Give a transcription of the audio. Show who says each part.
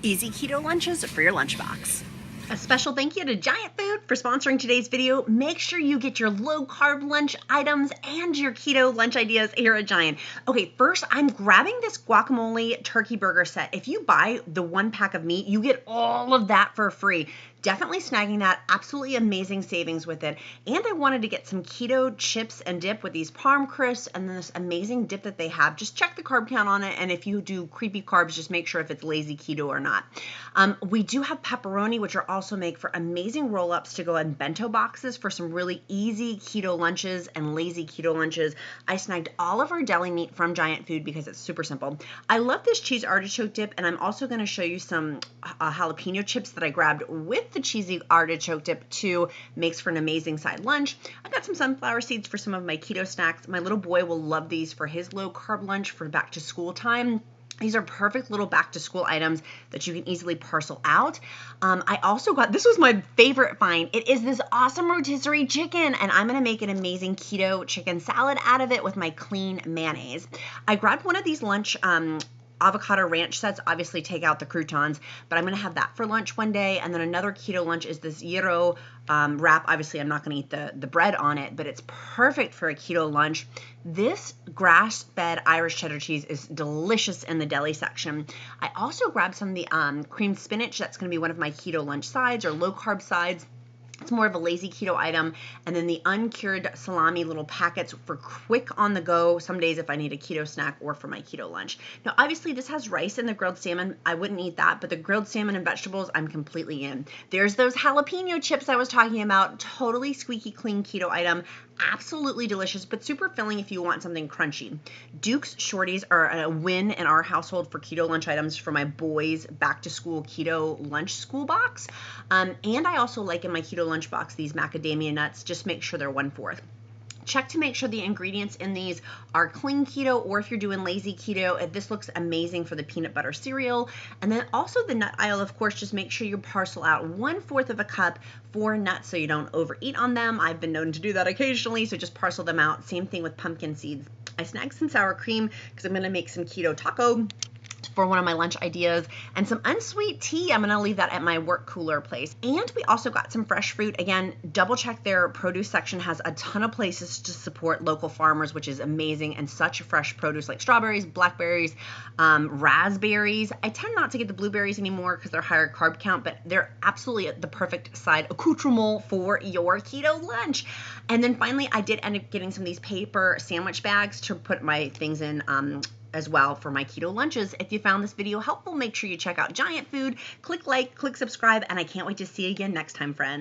Speaker 1: Easy keto lunches for your lunchbox.
Speaker 2: A special thank you to Giant Food for sponsoring today's video. Make sure you get your low carb lunch items and your keto lunch ideas here at Giant. Okay, first I'm grabbing this guacamole turkey burger set. If you buy the 1 pack of meat, you get all of that for free. Definitely snagging that. Absolutely amazing savings with it. And I wanted to get some keto chips and dip with these parm crisps and then this amazing dip that they have. Just check the carb count on it, and if you do creepy carbs, just make sure if it's lazy keto or not. We do have pepperoni, which are also make for amazing roll-ups to go in bento boxes for some really easy keto lunches and lazy keto lunches. I snagged all of our deli meat from Giant Food because it's super simple. I love this cheese artichoke dip, and I'm also going to show you some jalapeno chips that I grabbed with the cheesy artichoke dip too. Makes for an amazing side lunch. I got some sunflower seeds for some of my keto snacks. My little boy will love these for his low carb lunch for back to school time. These are perfect little back to school items that you can easily parcel out. I also got, this was my favorite find. It is this awesome rotisserie chicken, and I'm going to make an amazing keto chicken salad out of it with my clean mayonnaise. I grabbed one of these lunch avocado ranch sets. Obviously take out the croutons, but I'm going to have that for lunch one day. And then another keto lunch is this gyro wrap. Obviously I'm not going to eat the bread on it, but it's perfect for a keto lunch. This grass-fed Irish cheddar cheese is delicious in the deli section. I also grabbed some of the creamed spinach. That's going to be one of my keto lunch sides or low carb sides. It's more of a lazy keto item. And then the uncured salami little packets for quick on the go, some days if I need a keto snack or for my keto lunch. Now, obviously this has rice in the grilled salmon. I wouldn't eat that, but the grilled salmon and vegetables, I'm completely in. There's those jalapeno chips I was talking about, totally squeaky clean keto item. Absolutely delicious, but super filling if you want something crunchy. Duke's Shorties are a win in our household for keto lunch items for my boys' back to school keto lunch school box. And I also like in my keto lunch box these macadamia nuts. Just make sure they're 1/4. Check to make sure the ingredients in these are clean keto, or if you're doing lazy keto, this looks amazing for the peanut butter cereal. And then also the nut aisle, of course, just make sure you parcel out 1/4 of a cup for nuts so you don't overeat on them. I've been known to do that occasionally, so just parcel them out. Same thing with pumpkin seeds. I snagged some sour cream because I'm going to make some keto taco for one of my lunch ideas, and some unsweet tea. I'm gonna leave that at my work cooler place. And we also got some fresh fruit. Again, double check their produce section has a ton of places to support local farmers, which is amazing, and such fresh produce like strawberries, blackberries, raspberries. I tend not to get the blueberries anymore because they're higher carb count, but they're absolutely the perfect side accoutrement for your keto lunch. And then finally, I did end up getting some of these paper sandwich bags to put my things in as well for my keto lunches. If you found this video helpful, make sure you check out Giant Food, click like, click subscribe, and I can't wait to see you again next time, friends.